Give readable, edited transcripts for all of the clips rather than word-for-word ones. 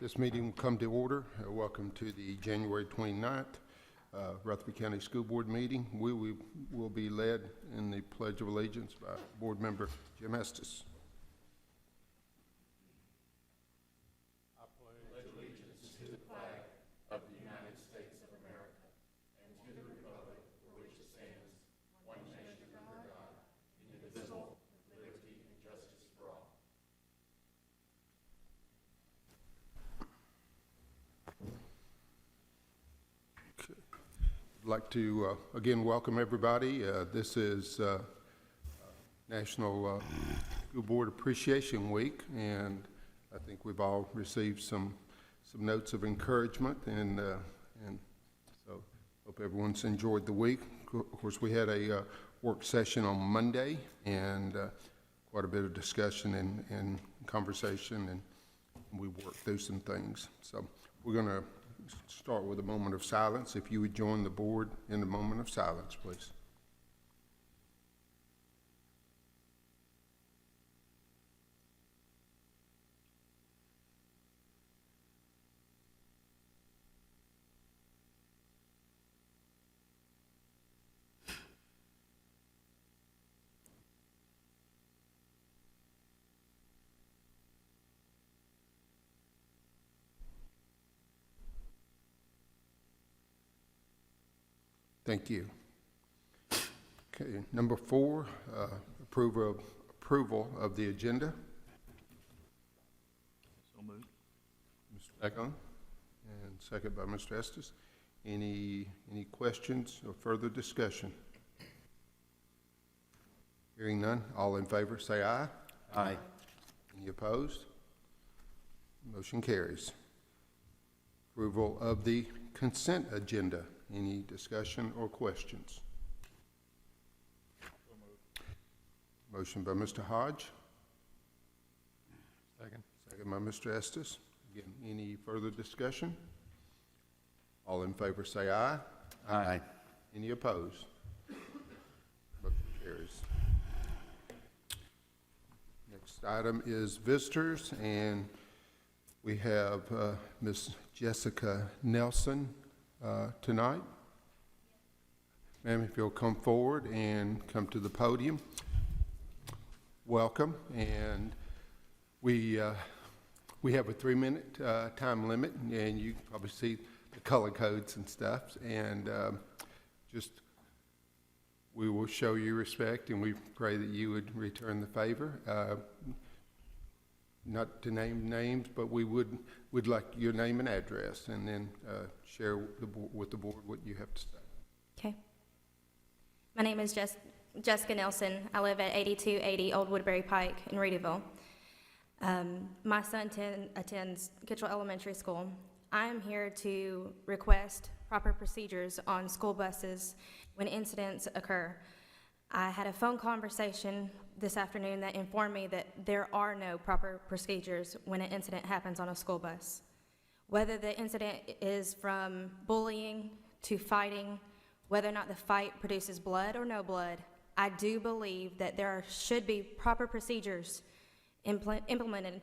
This meeting will come to order. Welcome to the January 29th Rutherford County School Board meeting. We will be led in the Pledge of Allegiance by Board Member Jim Estes. I'd like to again welcome everybody. This is National School Board Appreciation Week, and I think we've all received some notes of encouragement, and so hope everyone's enjoyed the week. Of course, we had a work session on Monday, and quite a bit of discussion and conversation, and we worked through some things. So we're going to start with a moment of silence. If you would join the board in a moment of silence, please. Thank you. Okay, number 4, approval of the agenda. So moved. Mr. Eklund, and second by Mr. Estes. Any questions or further discussion? Hearing none, all in favor say aye. Aye. Any opposed? Motion carries. Approval of the consent agenda. Any discussion or questions? Motion by Mr. Hodge. Second. Second by Mr. Estes. Again, any further discussion? All in favor say aye. Aye. Any opposed? Motion carries. Next item is visitors, and we have Ms. Jessica Nelson tonight. Ma'am, if you'll come forward and come to the podium. Welcome. And we have a 3-minute time limit, and you can probably see the color codes and stuff. And just we will show you respect, and we pray that you would return the favor. Not to name names, but we would like your name and address, and then share with the board what you have to say. Okay. My name is Jessica Nelson. I live at 8280 Old Woodbury Pike in Reedyville. My son attends Kitchell Elementary School. I am here to request proper procedures on school buses when incidents occur. I had a phone conversation this afternoon that informed me that there are no proper procedures when an incident happens on a school bus. Whether the incident is from bullying to fighting, whether or not the fight produces blood or no blood, I do believe that there should be proper procedures implemented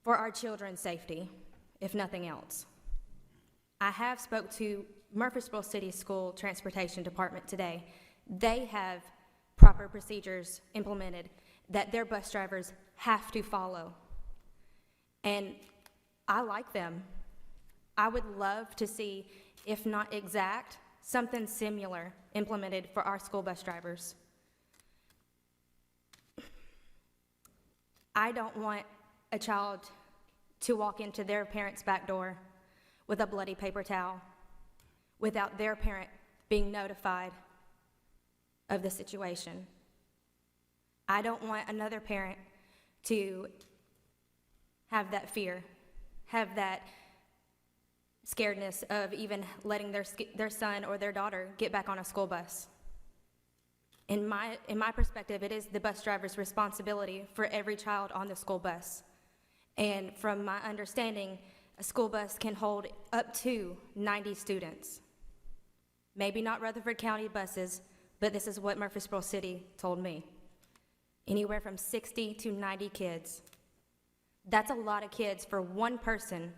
for our children's safety, if nothing else. I have spoke to Murfreesboro City School Transportation Department today. They have proper procedures implemented that their bus drivers have to follow. And I like them. I would love to see, if not exact, something similar implemented for our school bus drivers. I don't want a child to walk into their parent's back door with a bloody paper towel without their parent being notified of the situation. I don't want another parent to have that fear, have that scaredness of even letting their son or their daughter get back on a school bus. In my perspective, it is the bus driver's responsibility for every child on the school bus. And from my understanding, a school bus can hold up to 90 students. Maybe not Rutherford County buses, but this is what Murfreesboro City told me. Anywhere from 60 to 90 kids. That's a lot of kids for one person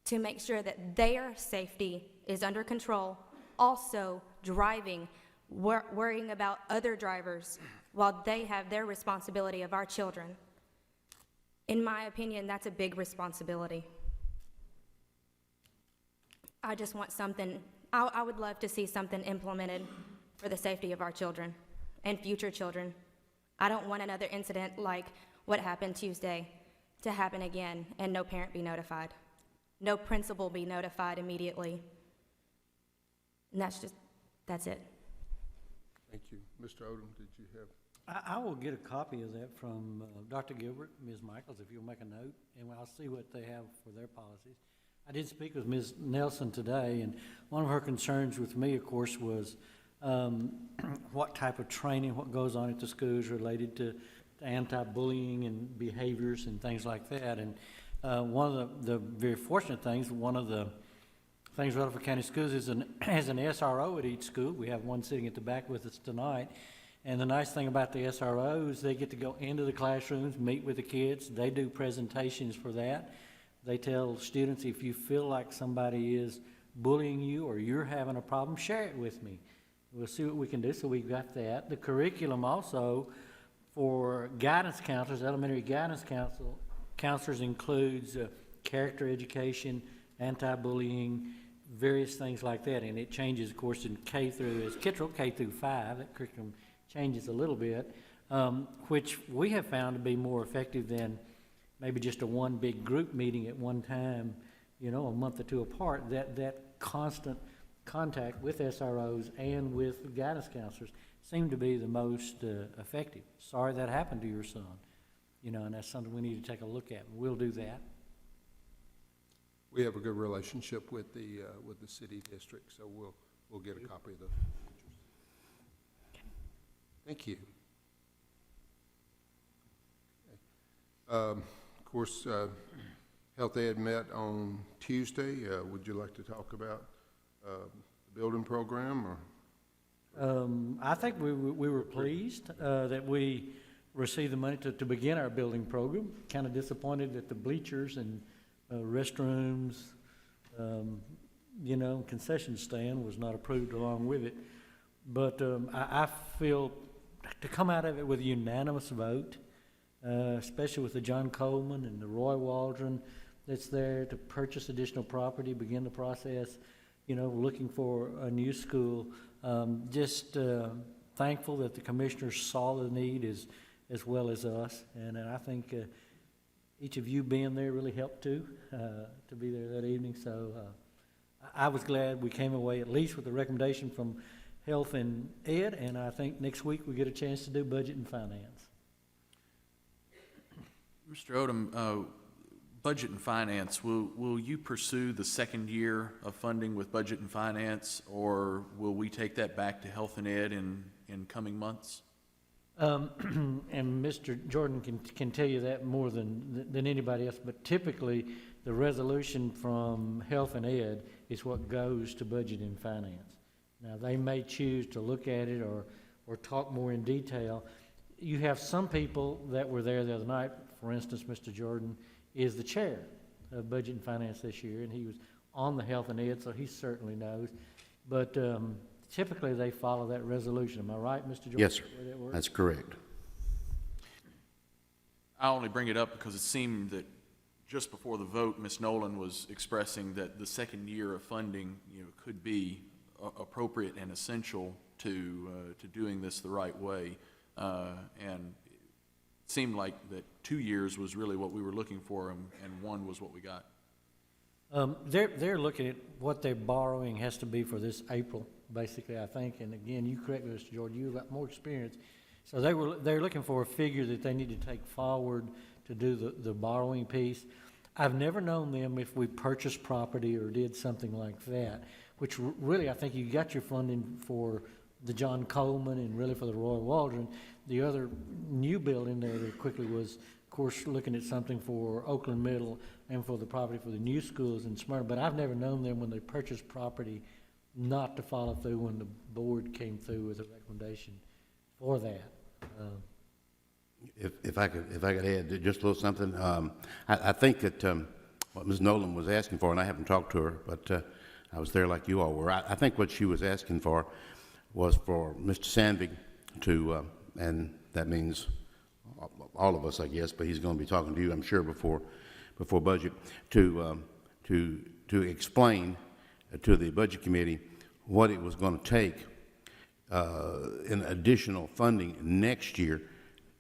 to make sure that their safety is under control, also driving, worrying about other drivers while they have their responsibility of our children. In my opinion, that's a big responsibility. I just want something, I would love to see something implemented for the safety of our children and future children. I don't want another incident like what happened Tuesday to happen again and no parent be notified. No principal be notified immediately. And that's it. Thank you. Mr. Odom, did you have? I will get a copy of that from Dr. Gilbert, Ms. Michaels, if you'll make a note, and I'll see what they have for their policies. I did speak with Ms. Nelson today, and one of her concerns with me, of course, was what type of training, what goes on at the schools related to anti-bullying and behaviors and things like that. And one of the very fortunate things, one of the things Rutherford County Schools is has an SRO at each school. We have one sitting at the back with us tonight. And the nice thing about the SRO is they get to go into the classrooms, meet with the kids. They do presentations for that. They tell students, if you feel like somebody is bullying you or you're having a problem, share it with me. We'll see what we can do. So we've got that. The curriculum also for guidance counselors, elementary guidance counselors includes character education, anti-bullying, various things like that. And it changes, of course, in K through, as Kittrell, K through 5, that curriculum changes a little bit, which we have found to be more effective than maybe just a one big group meeting at one time, you know, a month or two apart. That constant contact with SROs and with guidance counselors seem to be the most effective. Sorry that happened to your son, you know, and that's something we need to take a look at. We'll do that. We have a good relationship with the city district, so we'll get a copy of the pictures. Thank you. Okay. Of course, Health Ed met on Tuesday. Would you like to talk about the building program, or? I think we were pleased that we received the money to begin our building program. Kind of disappointed that the bleachers and restrooms, you know, concession stand was not approved along with it. But I feel to come out of it with a unanimous vote, especially with the John Coleman and the Roy Waldron that's there to purchase additional property, begin the process, you know, looking for a new school. Just thankful that the commissioners saw the need as well as us. And I think each of you being there really helped too, to be there that evening. So I was glad we came away at least with a recommendation from Health and Ed, and I think next week we get a chance to do budget and finance. Mr. Odom, budget and finance, will you pursue the second year of funding with budget and finance, or will we take that back to Health and Ed in coming months? And Mr. Jordan can tell you that more than anybody else, but typically the resolution from Health and Ed is what goes to budget and finance. Now, they may choose to look at it or talk more in detail. You have some people that were there the other night. For instance, Mr. Jordan is the chair of budget and finance this year, and he was on the Health and Ed, so he certainly knows. But typically they follow that resolution. Am I right, Mr. Jordan? Yes, sir. That's correct. I only bring it up because it seemed that just before the vote, Ms. Nolan was expressing that the second year of funding, you know, could be appropriate and essential to doing this the right way. And it seemed like that 2 years was really what we were looking for, and one was what we got. They're looking at what they're borrowing has to be for this April, basically, I think. And again, you correct me, Mr. Jordan, you've got more experience. So they're looking for a figure that they need to take forward to do the borrowing piece. I've never known them if we purchased property or did something like that, which really I think you got your funding for the John Coleman and really for the Roy Waldron. The other new building there that quickly was, of course, looking at something for Oakland Middle and for the property for the new schools in Smyrna. But I've never known them when they purchased property not to follow through when the board came through with a recommendation for that. If I could add just a little something, I think that what Ms. Nolan was asking for, and I haven't talked to her, but I was there like you all were. I think what she was asking for was for Mr. Sandvig to, and that means all of us, I guess, but he's going to be talking to you, I'm sure, before budget, to explain to the budget committee what it was going to take in additional funding next year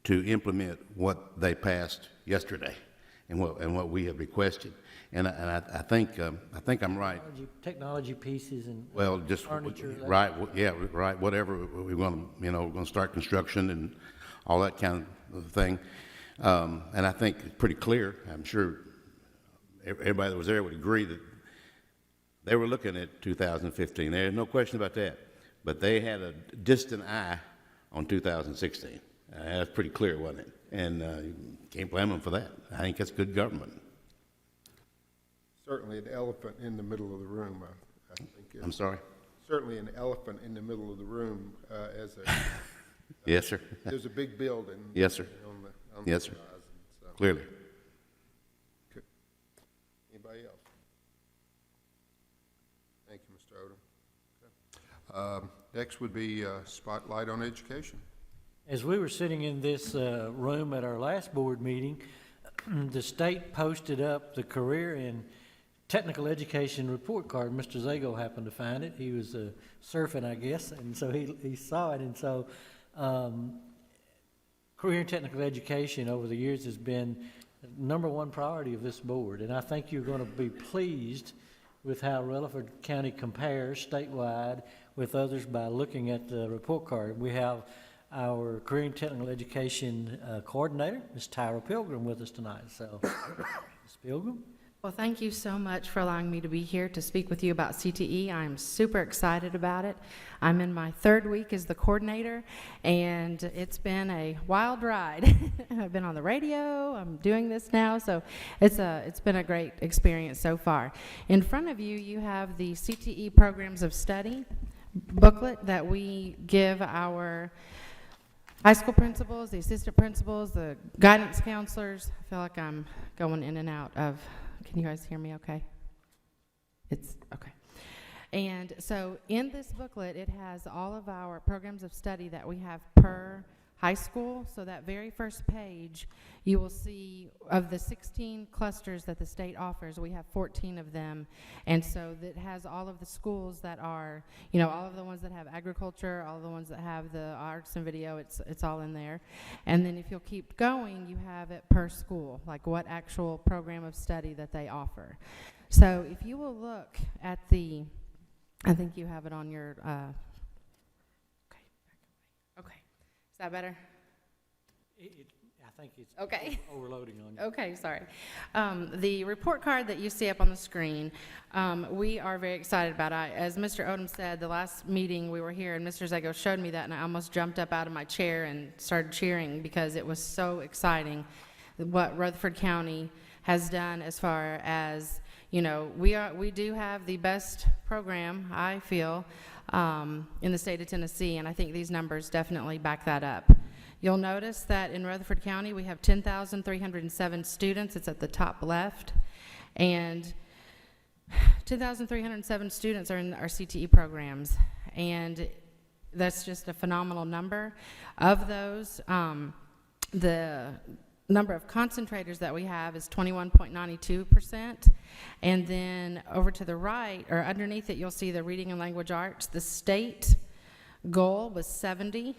to implement what they passed yesterday and what we have requested. And I think I'm right. Technology pieces and Well, just furniture. right, yeah, right. Whatever we're going to, we're going to start construction and all that kind of thing. And I think it's pretty clear. I'm sure everybody that was there would agree that they were looking at 2015. There's no question about that. But they had a distant eye on 2016. That's pretty clear, wasn't it? And you can't blame them for that. I think that's good government. Certainly an elephant in the middle of the room, I think. I'm sorry? Certainly an elephant in the middle of the room as a, Yes, sir. there's a big building. Yes, sir. On the Yes, sir. horizon, so. Clearly. Okay. Anybody else? Thank you, Mr. Odom. Okay. Next would be Spotlight on Education. As we were sitting in this room at our last board meeting, the state posted up the career and technical education report card. Mr. Zago happened to find it. He was surfing, I guess, and so he saw it. And so career and technical education over the years has been the #1 priority of this board. And I think you're going to be pleased with how Rutherford County compares statewide with others by looking at the report card. We have our career and technical education coordinator, Ms. Tyra Pilgrim, with us tonight. So, Ms. Pilgrim? Well, thank you so much for allowing me to be here to speak with you about CTE. I'm super excited about it. I'm in my 3rd week as the coordinator, and it's been a wild ride. I've been on the radio, I'm doing this now, so it's been a great experience so far. In front of you, you have the CTE Programs of Study booklet that we give our high school principals, the assistant principals, the guidance counselors. I feel like I'm going in and out of, can you guys hear me okay? It's okay. And so in this booklet, it has all of our programs of study that we have per high school. So that very first page, you will see of the 16 clusters that the state offers, we have 14 of them. And so that has all of the schools that are, all of the ones that have agriculture, all of the ones that have the arts and video, it's all in there. And then if you'll keep going, you have it per school, like what actual program of study that they offer. So if you will look at the, I think you have it on your, okay. Is that better? I think it's Okay. overloading on you. Okay, sorry. The report card that you see up on the screen, we are very excited about. As Mr. Odom said, the last meeting we were here, and Mr. Zago showed me that, and I almost jumped up out of my chair and started cheering because it was so exciting what Rutherford County has done as far as, we do have the best program, I feel, in the state of Tennessee, and I think these numbers definitely back that up. You'll notice that in Rutherford County, we have 10,307 students. It's at the top left. And 10,307 students are in our CTE programs. And that's just a phenomenal number. Of those, the number of concentrators that we have is 21.92%. And then over to the right, or underneath it, you'll see the reading and language arts. The state goal was 70.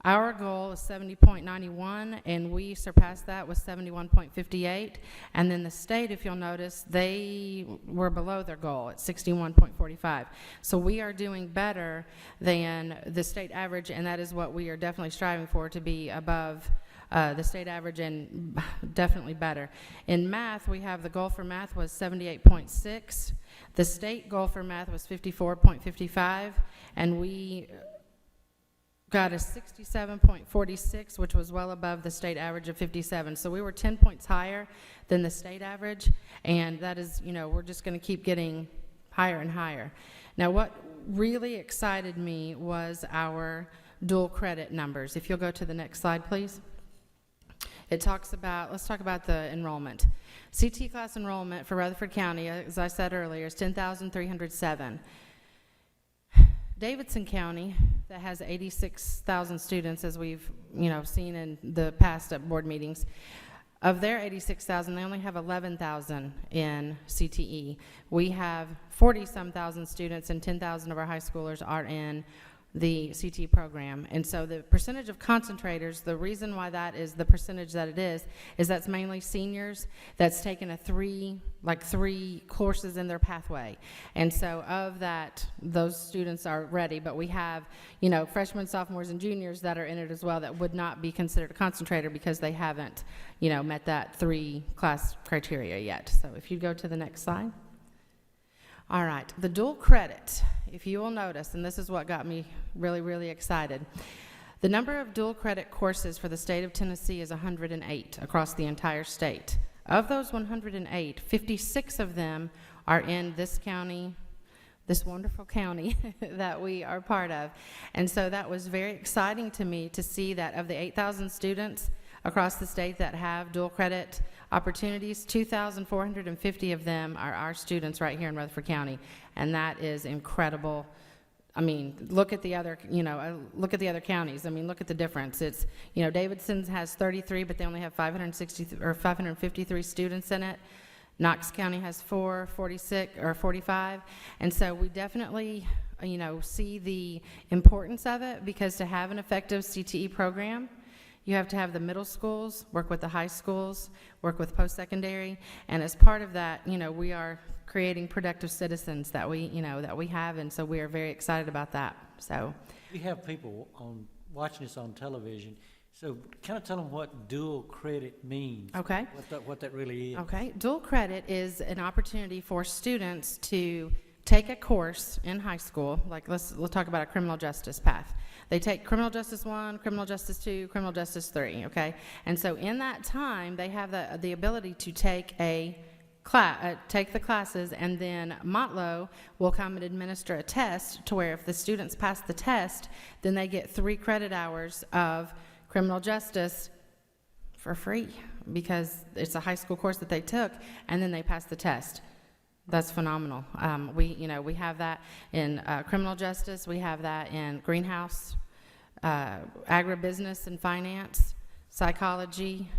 Our goal is 70.91, and we surpassed that with 71.58. And then the state, if you'll notice, they were below their goal at 61.45. So we are doing better than the state average, and that is what we are definitely striving for, to be above the state average and definitely better. In math, we have the goal for math was 78.6. The state goal for math was 54.55, and we got a 67.46, which was well above the state average of 57. So we were 10 points higher than the state average, and that is, we're just going to keep getting higher and higher. Now, what really excited me was our dual credit numbers. If you'll go to the next slide, please. It talks about, let's talk about the enrollment. CTE class enrollment for Rutherford County, as I said earlier, is 10,307. Davidson County, that has 86,000 students, as we've, seen in the past at board meetings, of their 86,000, they only have 11,000 in CTE. We have 40-some thousand students, and 10,000 of our high schoolers are in the CTE program. And so the percentage of concentrators, the reason why that is the percentage that it is that's mainly seniors that's taken three courses in their pathway. And so of that, those students are ready, but we have, freshmen, sophomores, and juniors that are in it as well that would not be considered a concentrator because they haven't, met that 3-class criteria yet. So if you go to the next slide. All right, the dual credit, if you will notice, and this is what got me really, really excited. The number of dual credit courses for the state of Tennessee is 108 across the entire state. Of those 108, 56 of them are in this county, this wonderful county that we are part of. And so that was very exciting to me to see that of the 8,000 students across the state that have dual credit opportunities, 2,450 of them are our students right here in Rutherford County, and that is incredible. I mean, look at the other, look at the other counties. I mean, look at the difference. It's, Davidson's has 33, but they only have 553 students in it. Knox County has 46 or 45, and so we definitely, see the importance of it, because to have an effective CTE program, you have to have the middle schools, work with the high schools, work with post-secondary, and as part of that, we are creating productive citizens that we have, and so we are very excited about that. So We have people watching this on television, so kind of tell them what dual credit means. Okay. What that really is. Okay, dual credit is an opportunity for students to take a course in high school, like we'll talk about a criminal justice path. They take criminal justice 1, criminal justice 2, criminal justice 3, okay? And so in that time, they have the ability to take the classes, and then Motlow will come and administer a test to where if the students pass the test, then they get 3 credit hours of criminal justice for free, because it's a high school course that they took, and then they pass the test. That's phenomenal. We have that in criminal justice. We have that in greenhouse, agribusiness and finance, psychology,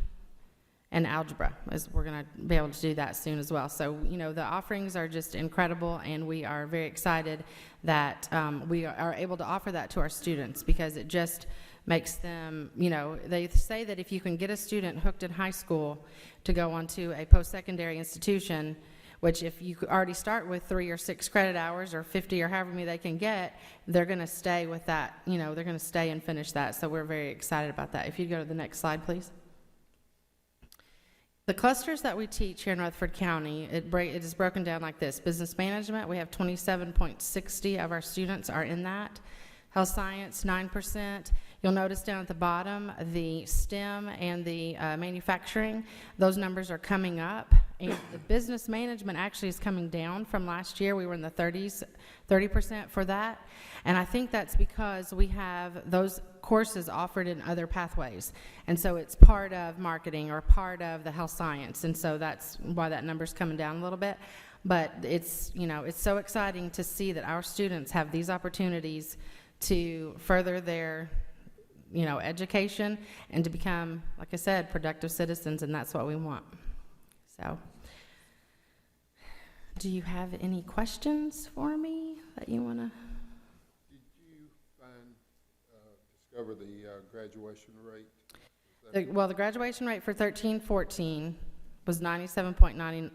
and algebra. We're going to be able to do that soon as well. So, the offerings are just incredible, and we are very excited that we are able to offer that to our students, because it just makes them, they say that if you can get a student hooked in high school to go on to a post-secondary institution, which if you already start with 3 or 6 credit hours or 50 or however many they can get, they're going to stay with that, they're going to stay and finish that. So we're very excited about that. If you go to the next slide, please. The clusters that we teach here in Rutherford County, it is broken down like this. Business management, we have 27.60 of our students are in that. Health science, 9%. You'll notice down at the bottom, the STEM and the manufacturing, those numbers are coming up. And the business management actually is coming down from last year. We were in the 30% for that. And I think that's because we have those courses offered in other pathways. And so it's part of marketing or part of the health science. And so that's why that number's coming down a little bit. But it's, it's so exciting to see that our students have these opportunities to further their education and to become, like I said, productive citizens, and that's what we want. So, do you have any questions for me that you want to? Did you discover the graduation rate? The graduation rate for 13-14 was 97.9.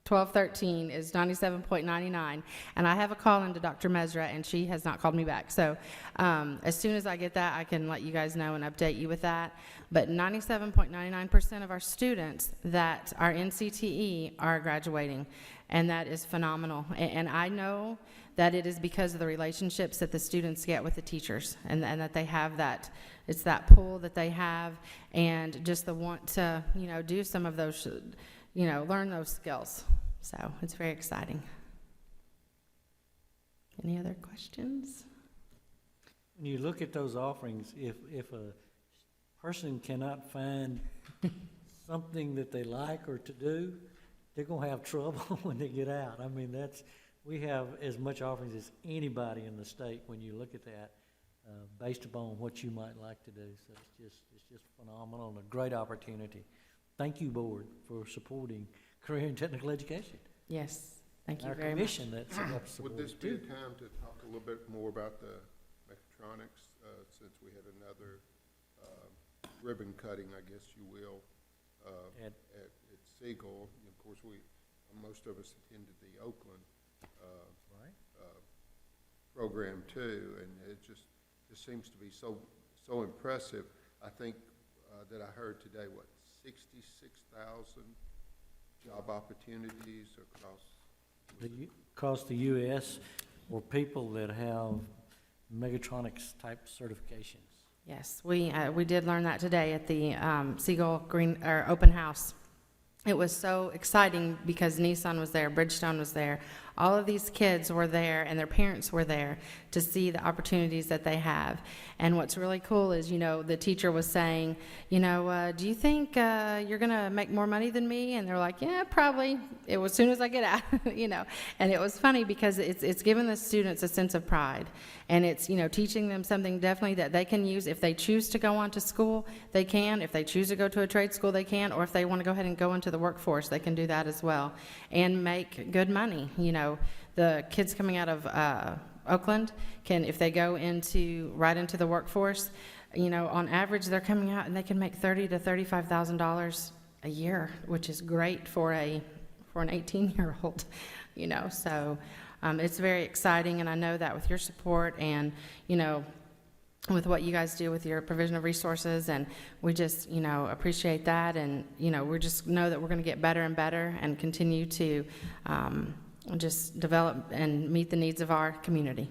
12-13 is 97.99, and I have a call into Dr. Mesra, and she has not called me back. So as soon as I get that, I can let you guys know and update you with that. But 97.99% of our students that are in CTE are graduating, and that is phenomenal. And I know that it is because of the relationships that the students get with the teachers, and that they have that. It's that pull that they have, and just the want to, do some of those, learn those skills. So it's very exciting. Any other questions? When you look at those offerings, if a person cannot find something that they like or to do, they're gonna have trouble when they get out. I mean, we have as much offerings as anybody in the state when you look at that, based upon what you might like to do. So it's just phenomenal and a great opportunity. Thank you, board, for supporting career and technical education. Yes, thank you Our very much. commission that supports Would this be too. a time to talk a little bit more about the mechatronics, since we had another ribbon cutting, I guess you will, At- at Siegel? Of course, most of us attended the Oakland Right. program too, and it just seems to be so impressive. I think that I heard today, 66,000 job opportunities Across the U.S. for people that have Megatronics type certifications. Yes, we did learn that today at the Siegel Open House. It was so exciting because Nissan was there, Bridgestone was there. All of these kids were there and their parents were there to see the opportunities that they have. And what's really cool is, the teacher was saying, do you think you're going to make more money than me? And they're like, yeah, probably. It was as soon as I get out, And it was funny because it's given the students a sense of pride. And it's, teaching them something definitely that they can use. If they choose to go on to school, they can. If they choose to go to a trade school, they can. Or if they want to go ahead and go into the workforce, they can do that as well. And make good money. The kids coming out of Oakland can, if they go right into the workforce, on average, they're coming out and they can make $30,000 to $35,000 a year, which is great for an 18-year-old, So it's very exciting, and I know that with your support and, with what you guys do with your provision of resources, and we just, appreciate that, and, we just know that we're going to get better and better and continue to just develop and meet the needs of our community.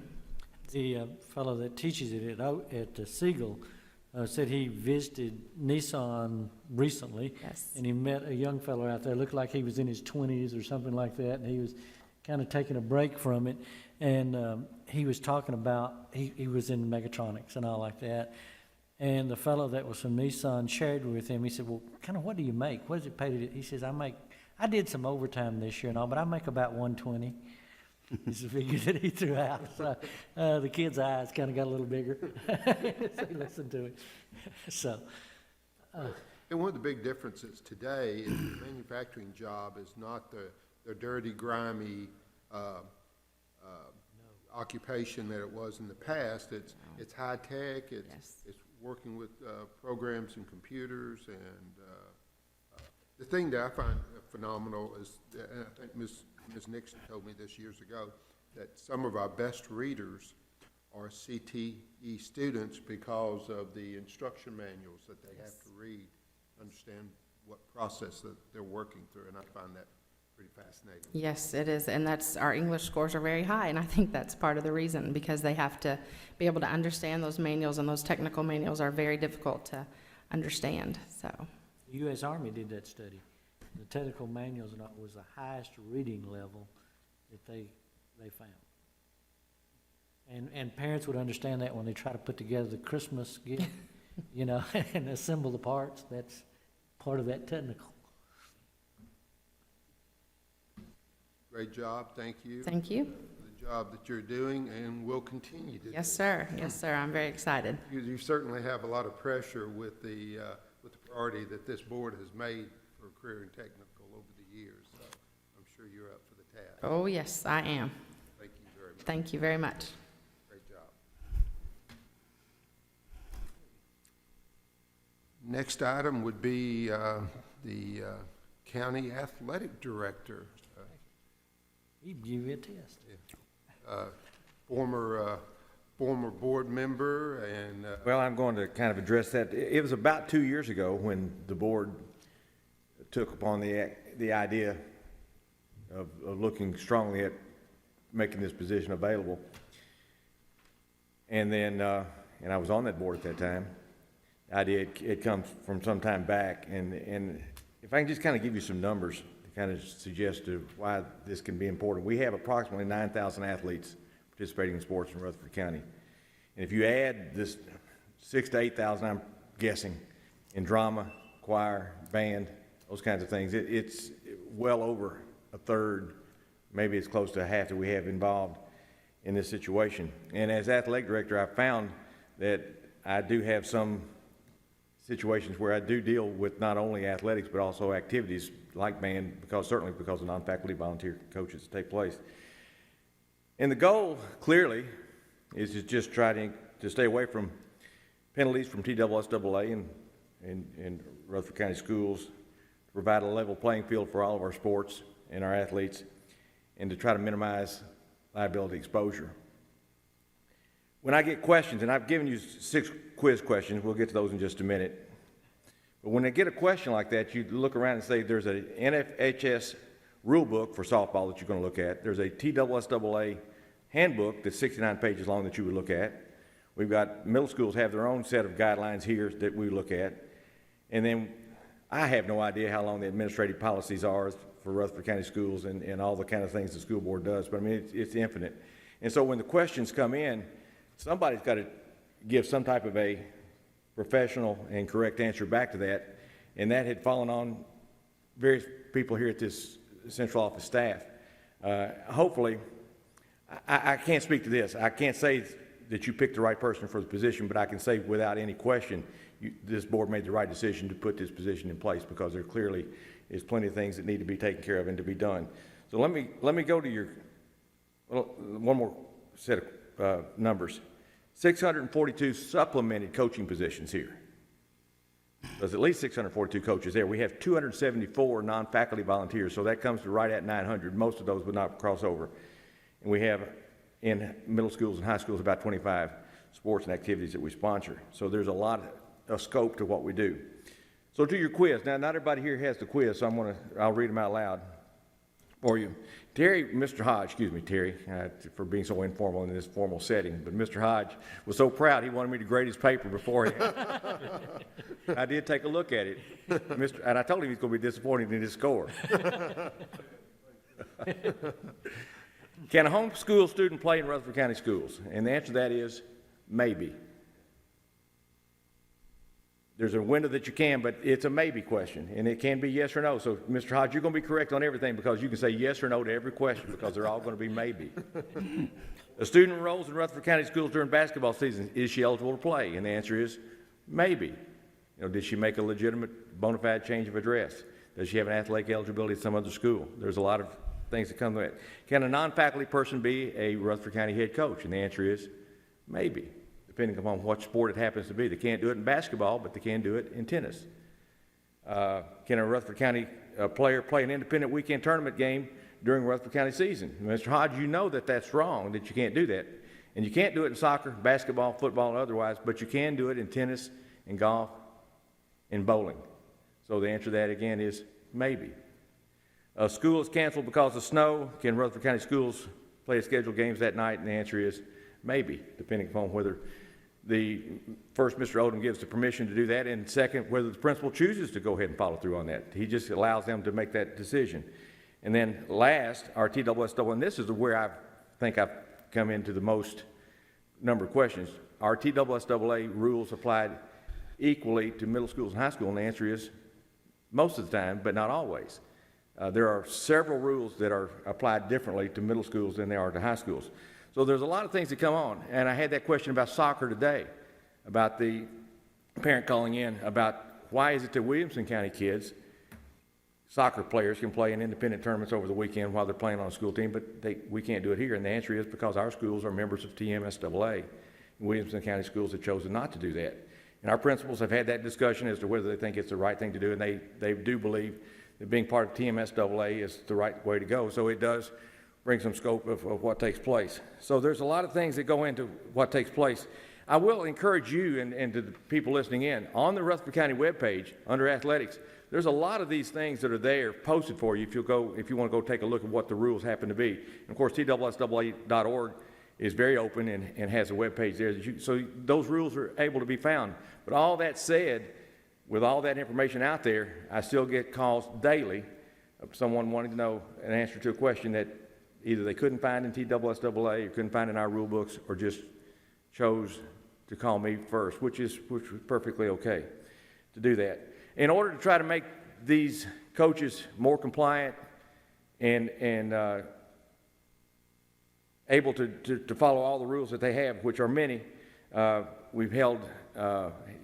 The fellow that teaches it at Siegel said he visited Nissan recently. Yes. And he met a young fellow out there, looked like he was in his 20s or something like that, and he was kind of taking a break from it. And he was talking about, he was in mechatronics and all like that. And the fellow that was from Nissan shared with him, he said, well, kind of what do you make? What does it pay to do? He says, I did some overtime this year and all, but I make about $120. It's a figure that he threw out. So, the kid's eyes kind of got a little bigger. So he listened to it. So, And one of the big differences today is the manufacturing job is not the dirty, grimy occupation that it was in the past. It's high tech. Yes. It's working with programs and computers. And the thing that I find phenomenal is, and I think Ms. Nixon told me this years ago, that some of our best readers are CTE students because of the instruction manuals that they have to read, understand what process that they're working through, and I find that pretty fascinating. Yes, it is, and our English scores are very high, and I think that's part of the reason, because they have to be able to understand those manuals, and those technical manuals are very difficult to understand, so. the U.S. Army did that study. The technical manuals was the highest reading level that they found. And parents would understand that when they try to put together the Christmas gift, and assemble the parts. That's part of that technical. Great job, thank you. Thank you. For the job that you're doing and will continue to do. Yes, sir. Yes, sir. I'm very excited. You certainly have a lot of pressure with the priority that this board has made for career and technical over the years, so I'm sure you're up for the task. Oh, yes, I am. Thank you very much. Thank you very much. Great job. Next item would be the county athletic director, He'd give you a test. former board member, and Well, I'm going to kind of address that. It was about 2 years ago when the board took upon the idea of looking strongly at making this position available. And then, and I was on that board at that time. The idea, it comes from some time back, and if I can just kind of give you some numbers to kind of suggest to why this can be important. We have approximately 9,000 athletes participating in sports in Rutherford County. And if you add this 6,000 to 8,000, I'm guessing, in drama, choir, band, those kinds of things. It's well over a third, maybe it's close to half that we have involved in this situation. And as athletic director, I found that I do have some situations where I do deal with not only athletics, but also activities like band, certainly because of non-faculty volunteer coaches that take place. And the goal, clearly, is to just try to stay away from penalties from TSSAA and Rutherford County Schools, to provide a level playing field for all of our sports and our athletes, and to try to minimize liability exposure. When I get questions, and I've given you 6 quiz questions, we'll get to those in just a minute, but when I get a question like that, you look around and say there's an NFHS rule book for softball that you're going to look at. There's a TSSAA handbook that's 69 pages long that you would look at. We've got middle schools have their own set of guidelines here that we look at. And then I have no idea how long the administrative policies are for Rutherford County Schools and all the kind of things the school board does. But I mean, it's infinite. And so when the questions come in, somebody's got to give some type of a professional and correct answer back to that. And that had fallen on various people here at this central office staff. Hopefully, I can't speak to this. I can't say that you picked the right person for the position, but I can say without any question, this board made the right decision to put this position in place, because there clearly is plenty of things that need to be taken care of and to be done. So let me go to your one more set of numbers. 642 supplemented coaching positions here. There's at least 642 coaches there. We have 274 non-faculty volunteers, so that comes to right at 900. Most of those would not cross over. And we have in middle schools and high schools about 25 sports and activities that we sponsor. So there's a lot of scope to what we do. So to your quiz. Now, not everybody here has the quiz, so I'll read them out loud for you. Mr. Hodge, excuse me, Terry, for being so informal in this formal setting, but Mr. Hodge was so proud he wanted me to grade his paper beforehand. I did take a look at it, and I told him he's going to be disappointed in his score. Can a homeschool student play in Rutherford County Schools? And the answer to that is maybe. There's a window that you can, but it's a maybe question, and it can be yes or no. So, Mr. Hodge, you're going to be correct on everything, because you can say yes or no to every question, because they're all going to be maybe. A student enrolls in Rutherford County Schools during basketball season. Is she eligible to play? And the answer is maybe. Did she make a legitimate bona fide change of address? Does she have an athletic eligibility at some other school? There's a lot of things that come to that. Can a non-faculty person be a Rutherford County head coach? And the answer is maybe, depending upon what sport it happens to be. They can't do it in basketball, but they can do it in tennis. Can a Rutherford County player play an independent weekend tournament game during Rutherford County season? Mr. Hodge, you know that that's wrong, that you can't do that. And you can't do it in soccer, basketball, football, and otherwise, but you can do it in tennis, and golf, and bowling. So the answer to that, again, is maybe. A school is canceled because of snow. Can Rutherford County Schools play scheduled games that night? And the answer is maybe, depending upon whether first, Mr. Odom gives the permission to do that, and second, whether the principal chooses to go ahead and follow through on that. He just allows them to make that decision. And then last, our TSSAA, and this is where I think I've come into the most number of questions. Our TSSAA rules applied equally to middle schools and high school, and the answer is most of the time, but not always. There are several rules that are applied differently to middle schools than they are to high schools. So there's a lot of things that come on, and I had that question about soccer today, about the parent calling in about why is it that Williamson County kids, soccer players, can play in independent tournaments over the weekend while they're playing on a school team, but we can't do it here. And the answer is because our schools are members of TMSAA, and Williamson County schools have chosen not to do that. And our principals have had that discussion as to whether they think it's the right thing to do, and they do believe that being part of TMSAA is the right way to go. So it does bring some scope of what takes place. So there's a lot of things that go into what takes place. I will encourage you and to the people listening in, on the Rutherford County webpage, under athletics, there's a lot of these things that are there posted for you if you want to go take a look at what the rules happen to be. And of course, TSSAA.org is very open and has a webpage there. So those rules are able to be found. But all that said, with all that information out there, I still get calls daily of someone wanting to know an answer to a question that either they couldn't find in TSSAA or couldn't find in our rule books, or just chose to call me first, which was perfectly okay. to do that. In order to try to make these coaches more compliant and able to follow all the rules that they have, which are many, we've held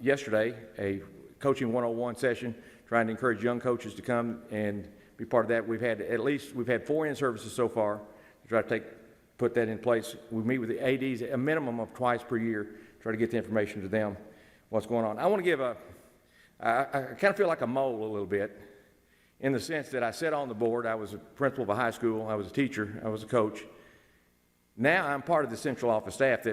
yesterday a Coaching 101 session, trying to encourage young coaches to come and be part of that. We've had 4 in-services so far to try to put that in place. We meet with the ADs a minimum of twice per year, try to get the information to them, what's going on. I want to give I kind of feel like a mole a little bit, in the sense that I sat on the board. I was a principal of a high school. I was a teacher. I was a coach. Now I'm part of the central office staff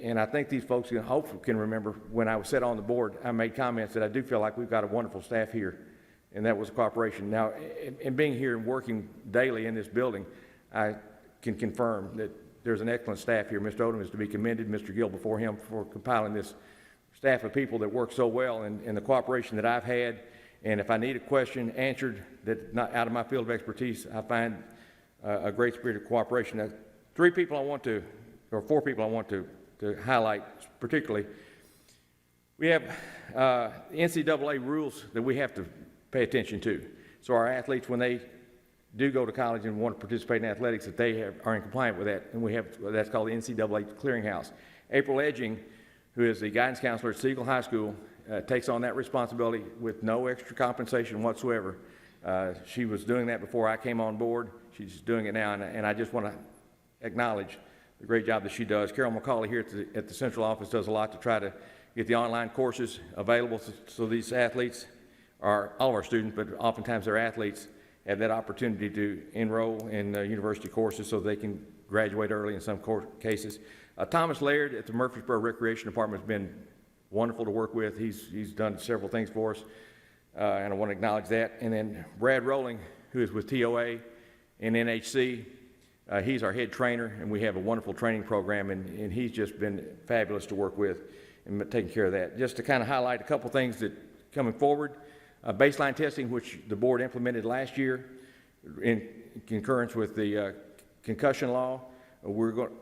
and I think these folks hopefully can remember when I was sat on the board, I made comments that I do feel like we've got a wonderful staff here, and that was cooperation. Now, in being here and working daily in this building, I can confirm that there's an excellent staff here. Mr. Odom is to be commended, Mr. Gill before him, for compiling this staff of people that work so well, and the cooperation that I've had. And if I need a question answered that's not out of my field of expertise, I find a great spirit of cooperation. Now, 4 people I want to highlight particularly. We have NCAA rules that we have to pay attention to. So our athletes, when they do go to college and want to participate in athletics, that they are in compliant with that. And we have, that's called the NCAA Clearinghouse. April Edging, who is the guidance counselor at Siegel High School, takes on that responsibility with no extra compensation whatsoever. She was doing that before I came on board. She's doing it now, and I just want to acknowledge the great job that she does. Carol McCauley here at the central office does a lot to try to get the online courses available so these athletes, all of our students, but oftentimes their athletes, have that opportunity to enroll in university courses so they can graduate early in some cases. Thomas Laird at the Murfreesboro Recreation Department has been wonderful to work with. He's done several things for us, and I want to acknowledge that. And then Brad Rowling, who is with TOA and NHC, he's our head trainer, and we have a wonderful training program, and he's just been fabulous to work with and taking care of that. Just to kind of highlight a couple things that coming forward, baseline testing, which the board implemented last year in concurrence with the concussion law.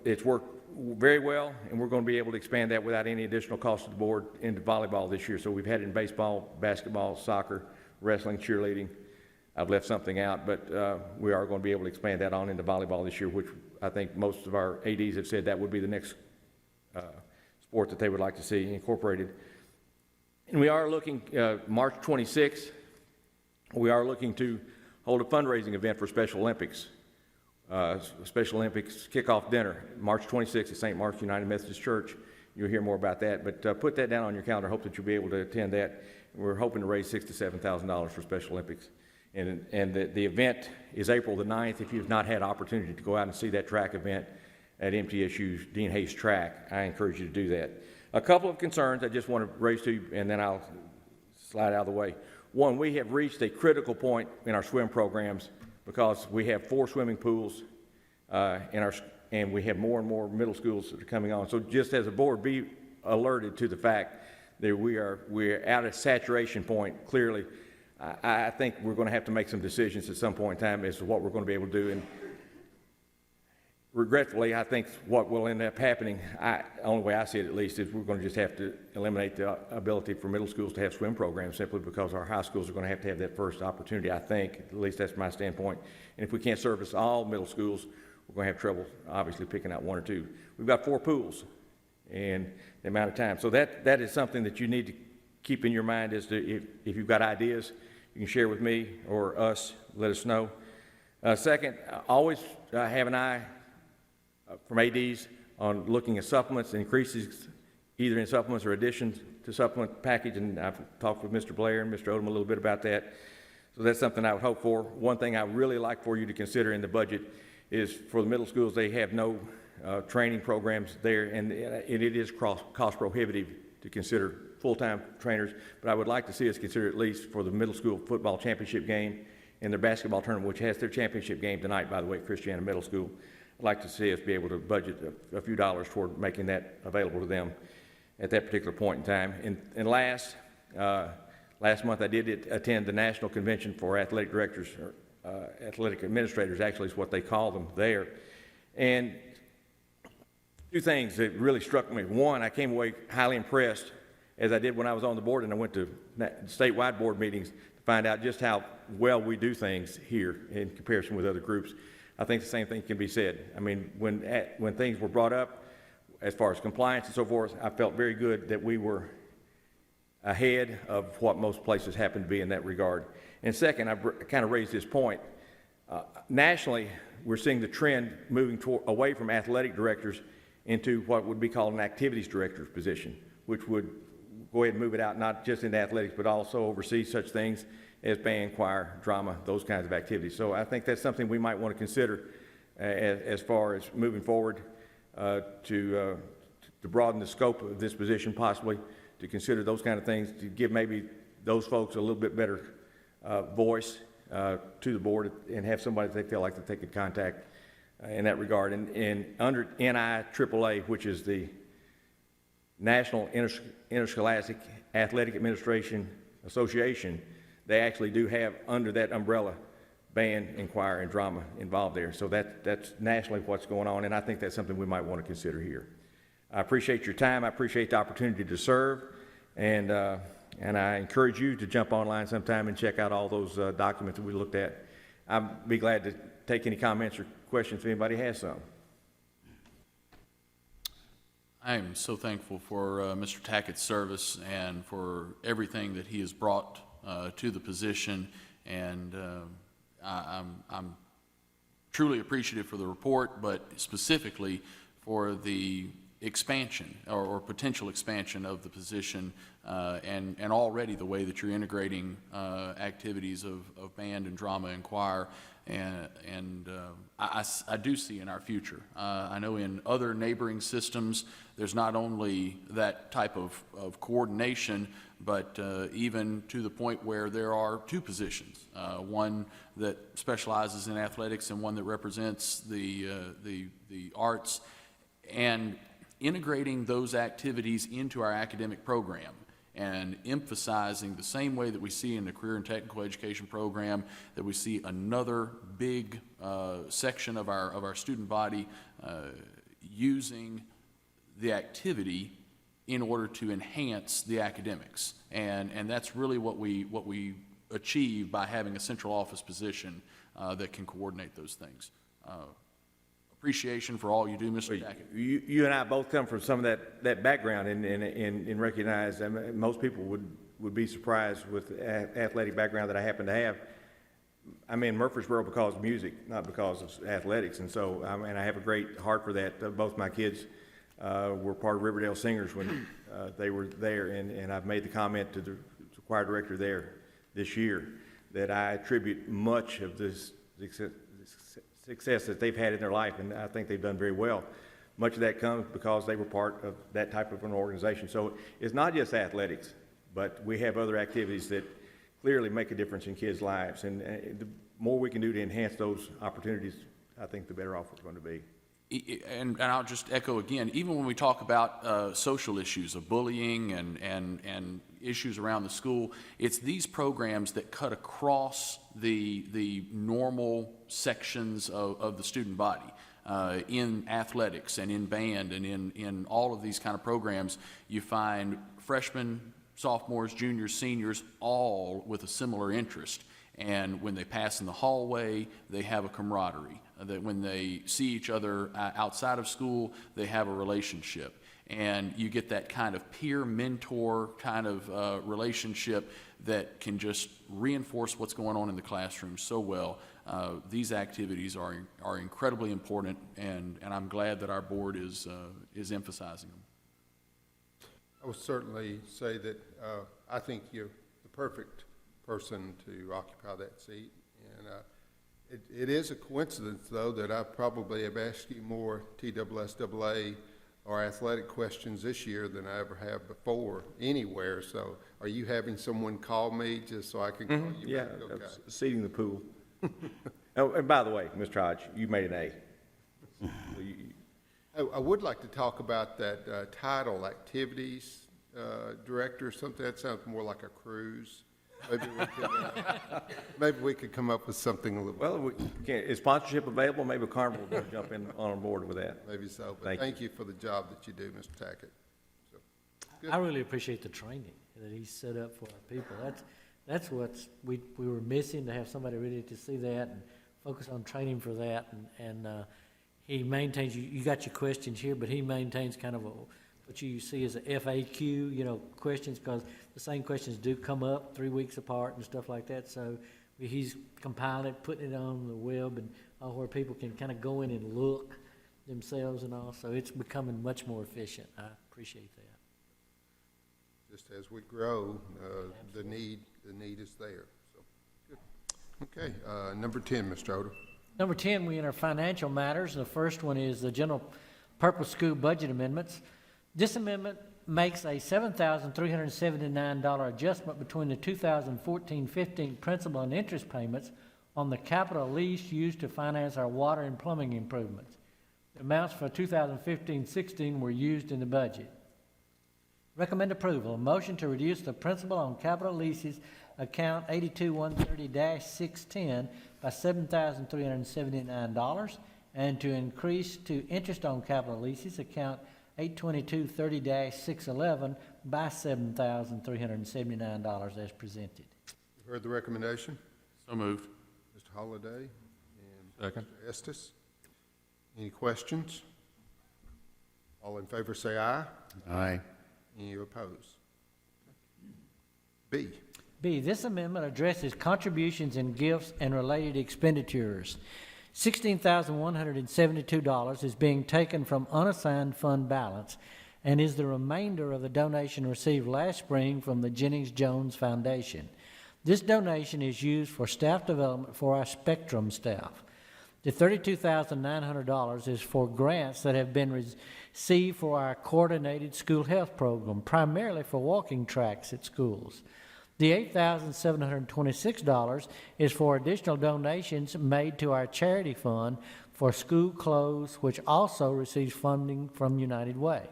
It's worked very well, and we're going to be able to expand that without any additional cost to the board into volleyball this year. So we've had it in baseball, basketball, soccer, wrestling, cheerleading. I've left something out, but we are going to be able to expand that on into volleyball this year, which I think most of our ADs have said that would be the next sport that they would like to see incorporated. And we are looking, March 26th, we are looking to hold a fundraising event for Special Olympics. Special Olympics kickoff dinner, March 26th at St. Mark's United Methodist Church. You'll hear more about that, but put that down on your calendar. Hope that you'll be able to attend that. We're hoping to raise $6,000 to $7,000 for Special Olympics. And the event is April the 9th. If you've not had opportunity to go out and see that track event at MTSU's Dean Hayes track, I encourage you to do that. A couple of concerns I just want to raise to you, and then I'll slide out of the way. One, we have reached a critical point in our swim programs because we have 4 swimming pools and we have more and more middle schools that are coming on. So just as a board, be alerted to the fact that we're at a saturation point, clearly. I think we're going to have to make some decisions at some point in time as to what we're going to be able to do. And regretfully, I think what will end up happening, the only way I see it at least, is we're going to just have to eliminate the ability for middle schools to have swim programs simply because our high schools are going to have that first opportunity, I think. At least that's my standpoint. And if we can't service all middle schools, we're going to have trouble, obviously, picking out 1 or 2. We've got 4 pools and the amount of time. So that is something that you need to keep in your mind as to if you've got ideas, you can share with me or us, let us know. Second, always have an eye from ADs on looking at supplements and increases either in supplements or additions to supplement package, and I've talked with Mr. Blair and Mr. Odom a little bit about that. So that's something I would hope for. One thing I really like for you to consider in the budget is for the middle schools, they have no training programs there, and it is cost prohibitive to consider full-time trainers, but I would like to see us consider at least for the middle school football championship game and their basketball tournament, which has their championship game tonight, by the way, at Christiana Middle School. I'd like to see us be able to budget a few dollars toward making that available to them at that particular point in time. And last month I did attend the National Convention for Athletic Directors, or Athletic Administrators, actually is what they call them there. And 2 things that really struck me. One, I came away highly impressed as I did when I was on the board and I went to statewide board meetings to find out just how well we do things here in comparison with other groups. I think the same thing can be said. I mean, when things were brought up, as far as compliance and so forth, I felt very good that we were ahead of what most places happen to be in that regard. And second, I kind of raised this point. Nationally, we're seeing the trend moving away from athletic directors into what would be called an activities director's position, which would go ahead and move it out not just into athletics, but also oversee such things as band, choir, drama, those kinds of activities. So I think that's something we might want to consider as far as moving forward to broaden the scope of this position, possibly to consider those kind of things, to give maybe those folks a little bit better voice to the board and have somebody that they feel like that they could contact in that regard. And under NIAAA, which is the National Interscholastic Athletic Administration Association, they actually do have under that umbrella band and choir and drama involved there. So that's nationally what's going on, and I think that's something we might want to consider here. I appreciate your time. I appreciate the opportunity to serve, and I encourage you to jump online sometime and check out all those documents that we looked at. I'd be glad to take any comments or questions if anybody has some. I am so thankful for Mr. Tackett's service and for everything that he has brought to the position, and I'm truly appreciative for the report, but specifically for the expansion or potential expansion of the position, and already the way that you're integrating activities of band and drama and choir, and I do see in our future. I know in other neighboring systems there's not only that type of coordination, but even to the point where there are two positions, one that specializes in athletics and one that represents the arts, and integrating those activities into our academic program and emphasizing the same way that we see in the career and technical education program, that we see another big section of our student body using the activity in order to enhance the academics. And that's really what we achieve by having a central office position that can coordinate those things. Appreciation for all you do, Mr. Tackett. You and I both come from some of that background and recognize, I mean, most people would be surprised with the athletic background that I happen to have. I'm in Murfreesboro because of music, not because of athletics, and so and I have a great heart for that. Both my kids were part of Riverdale Singers when they were there, and I've made the comment to the choir director there this year that I attribute much of this success that they've had in their life, and I think they've done very well. Much of that comes because they were part of that type of an organization. So it's not just athletics, but we have other activities that clearly make a difference in kids' lives. And the more we can do to enhance those opportunities, I think the better off we're going to be. And I'll just echo again, even when we talk about social issues of bullying and issues around the school, it's these programs that cut across the normal sections of the student body. In athletics and in band and in all of these kind of programs, you find freshmen, sophomores, juniors, seniors, all with a similar interest. And when they pass in the hallway, they have a camaraderie. That when they see each other outside of school, they have a relationship. And you get that kind of peer mentor kind of relationship that can just reinforce what's going on in the classroom so well. These activities are incredibly important, and I'm glad that our board is emphasizing them. I would certainly say that I think you're the perfect person to occupy that seat. And it is a coincidence, though, that I probably have asked you more TSSAA or athletic questions this year than I ever have before anywhere. So are you having someone call me just so I can call you Yeah, back? Okay. seeding the pool. Oh, and by the way, Mr. Hodge, you made an A. I would like to talk about that title, activities director, something that sounds more like a cruise. Maybe we could come up with something a little. Well, is sponsorship available? Maybe Carnival will jump in on board with that. Maybe so, but Thank thank you for the job that you do, Mr. Tackett. So, I really appreciate the training that he's set up for our people. That's what we were missing, to have somebody ready to see that and focus on training for that. And he maintains, you got your questions here, but he maintains kind of what you see as a FAQ, questions, because the same questions do come up 3 weeks apart and stuff like that. So he's compiling it, putting it on the web and where people can kind of go in and look themselves and all. So it's becoming much more efficient. I appreciate that. Just as we grow, the need is there, so, good. Okay, number 10, Mr. Odom. Number 10, we enter financial matters. The first one is the general purpose school budget amendments. This amendment makes a $7,379 adjustment between the 2014-15 principal and interest payments on the capital lease used to finance our water and plumbing improvements. The amounts for 2015-16 were used in the budget. Recommend approval. A motion to reduce the principal on capital leases account 82130-610 by $7,379 and to increase to interest on capital leases account 82230-611 by $7,379 as presented. You heard the recommendation? So moved. Mr. Holliday and Second. Mr. Estes. Any questions? All in favor say aye. Aye. Any opposed? B. B, this amendment addresses contributions and gifts and related expenditures. $16,172 is being taken from unassigned fund balance and is the remainder of the donation received last spring from the Jennings Jones Foundation. This donation is used for staff development for our Spectrum staff. The $32,900 is for grants that have been received for our coordinated school health program, primarily for walking tracks at schools. The $8,726 is for additional donations made to our charity fund for school clothes, which also receives funding from United Way.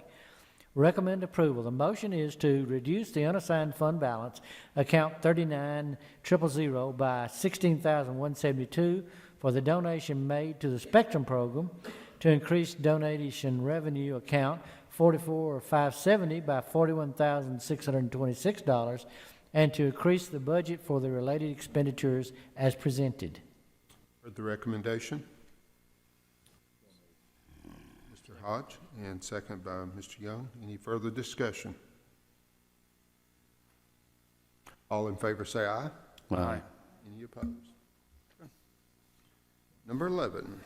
Recommend approval. The motion is to reduce the unassigned fund balance, account 39000 by $16,172 for the donation made to the Spectrum program, to increase donation revenue account 44570 by $41,626, and to increase the budget for the related expenditures as presented. Heard the recommendation? Mr. Hodge, and second by Mr. Young. Any further discussion? All in favor say aye. Aye. Any opposed? Okay. Number 11.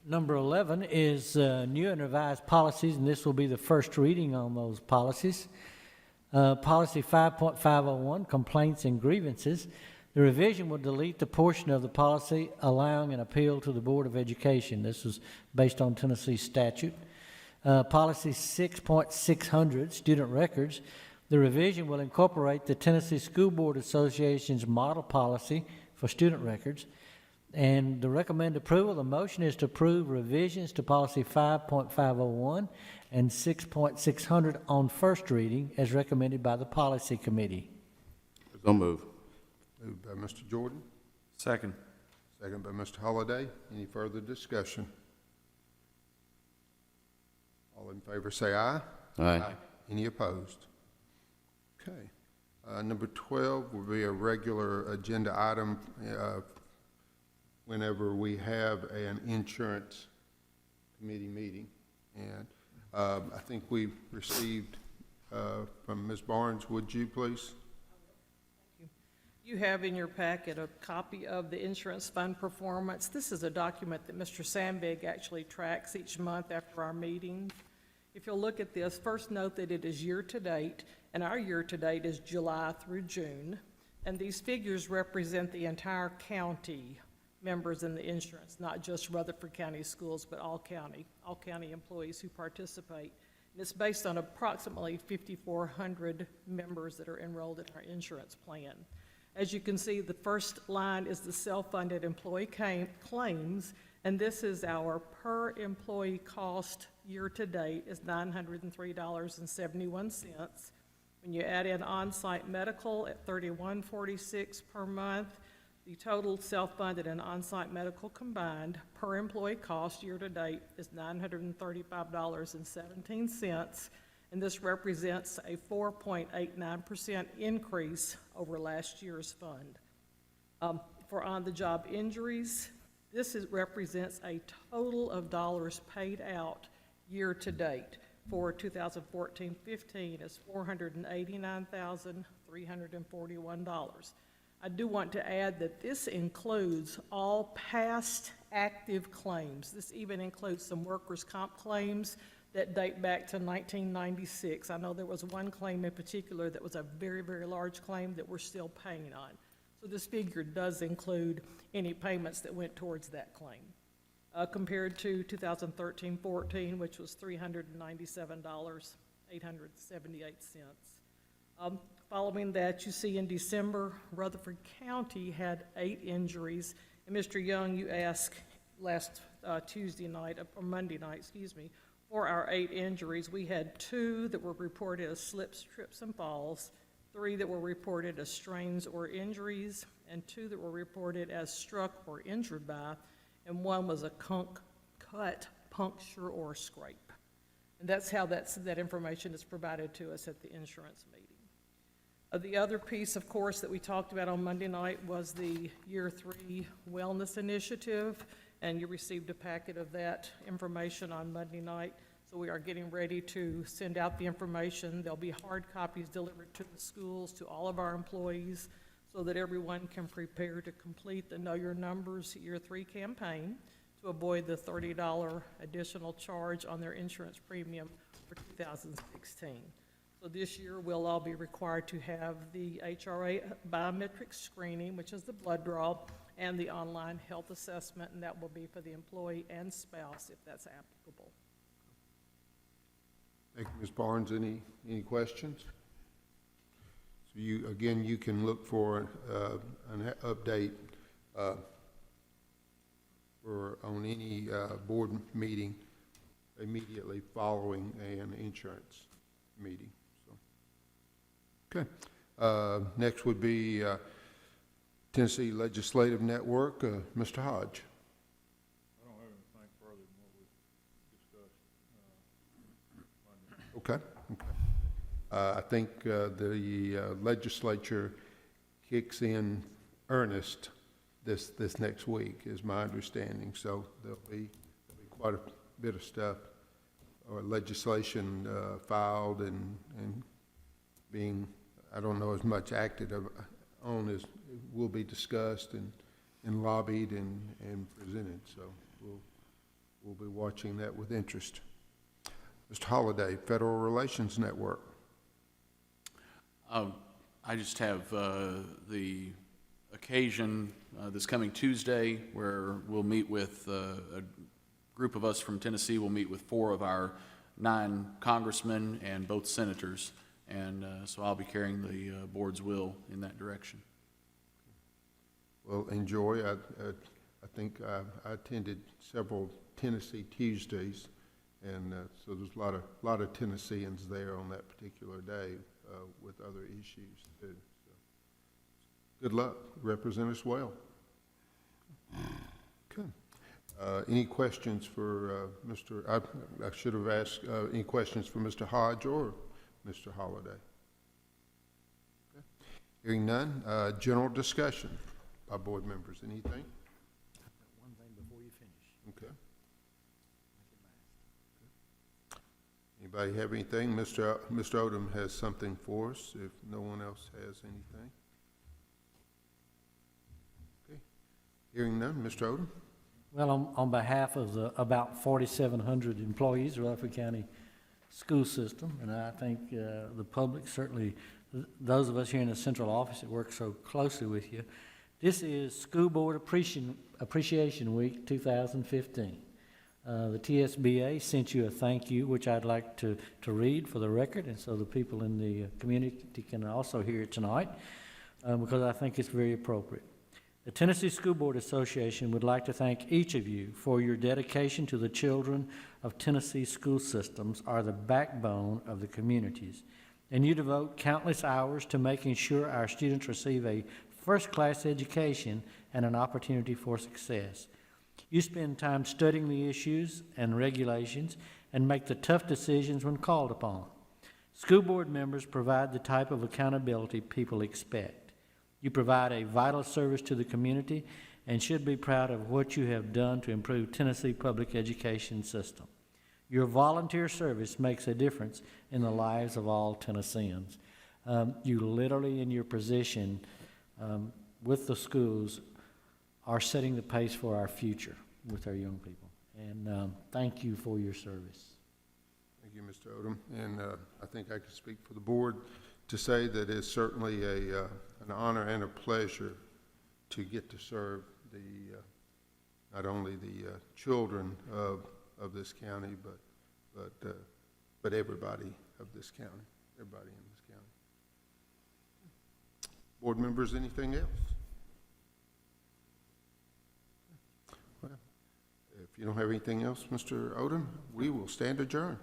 Number 11 is new and revised policies, and this will be the first reading on those policies. Policy 5.501, complaints and grievances. The revision will delete the portion of the policy allowing an appeal to the Board of Education. This is based on Tennessee statute. Policy 6.600, student records. The revision will incorporate the Tennessee School Board Association's model policy for student records. And to recommend approval, the motion is to approve revisions to policy 5.501 and 6.600 on first reading as recommended by the policy committee. So move. Moved by Mr. Jordan, Second. second by Mr. Holliday. Any further discussion? All in favor say aye. Aye. Any opposed? Okay. Number 12 will be a regular agenda item whenever we have an insurance committee meeting. And I think we received from Ms. Barnes, would you please? You have in your packet a copy of the insurance fund performance. This is a document that Mr. Sandvig actually tracks each month after our meetings. If you'll look at this, first note that it is year-to-date, and our year-to-date is July through June. And these figures represent the entire county members in the insurance, not just Rutherford County Schools, but all county employees who participate. And it's based on approximately 5,400 members that are enrolled in our insurance plan. As you can see, the first line is the self-funded employee claims, and this is our per employee cost year-to-date is $903.71. When you add in on-site medical at $31.46 per month, the total self-funded and on-site medical combined per employee cost year-to-date is $935.17. and this represents a 4.89% increase over last year's fund. For on-the-job injuries, represents a total of dollars paid out year-to-date for 2014-15 is $489,341. I do want to add that this includes all past active claims. This even includes some workers' comp claims that date back to 1996. I know there was one claim in particular that was a very, very large claim that we're still paying on. So this figure does include any payments that went towards that claim. Compared to 2013-14, which was $397.878. Following that, you see in December, Rutherford County had 8 injuries. And Mr. Young, you asked last Tuesday night, or Monday night, excuse me, for our 8 injuries. We had 2 that were reported as slips, trips, and falls, 3 that were reported as strains or injuries, and 2 that were reported as struck or injured by, and 1 was a cut, puncture, or scrape. And that's how that information is provided to us at the insurance meeting. The other piece, of course, that we talked about on Monday night was the Year 3 Wellness Initiative, and you received a packet of that information on Monday night. So we are getting ready to send out the information. There'll be hard copies delivered to the schools, to all of our employees, so that everyone can prepare to complete the Know Your Numbers Year 3 campaign to avoid the $30 additional charge on their insurance premium for 2016. So this year, we'll all be required to have the HRA biometric screening, which is the blood draw, and the online health assessment, and that will be for the employee and spouse if that's applicable. Thank you, Ms. Barnes. Any questions? So you can look for an update on any board meeting immediately following an insurance meeting. So, okay. Next would be Tennessee Legislative Network. Mr. Hodge. I don't have anything further than what we discussed. Okay. I think the legislature kicks in earnest this next week, is my understanding. So there'll be quite a bit of stuff or legislation filed and being, I don't know, as much acted on as will be discussed and lobbied and presented. So we'll be watching that with interest. Mr. Holliday, Federal Relations Network. I just have the occasion this coming Tuesday where we'll meet with a group of us from Tennessee. We'll meet with 4 of our 9 congressmen and both senators, and so I'll be carrying the board's will in that direction. Well, enjoy. I think I attended several Tennessee Tuesdays, and so there's a lot of Tennesseans there on that particular day with other issues too. So, good luck. Represent us well. Okay. Any questions for Mr. I should have asked any questions for Mr. Hodge or Mr. Holliday? Okay. Hearing none. General discussion by board members. Anything? One thing before you finish. Okay. Anybody have anything? Mr. Odom has something for us, if no one else has anything. Okay. Hearing none, Mr. Odom? Well, on behalf of the about 4,700 employees of Rutherford County School System, and I think the public, certainly those of us here in the central office that work so closely with you, this is School Board Appreciation Week 2015. The TSBA sent you a thank you, which I'd like to read for the record, and so the people in the community can also hear it tonight, because I think it's very appropriate. The Tennessee School Board Association would like to thank each of you for your dedication to the children of Tennessee school systems are the backbone of the communities, and you devote countless hours to making sure our students receive a first-class education and an opportunity for success. You spend time studying the issues and regulations and make the tough decisions when called upon. School board members provide the type of accountability people expect. You provide a vital service to the community and should be proud of what you have done to improve Tennessee public education system. Your volunteer service makes a difference in the lives of all Tennesseans. You literally, in your position with the schools, are setting the pace for our future with our young people. And thank you for your service. Thank you, Mr. Odom. And I think I can speak for the board to say that it's certainly an honor and a pleasure to get to serve not only the children of this county, but everybody of this county, everybody in this county. Board members, anything else? Well, if you don't have anything else, Mr. Odom, we will stand adjourned.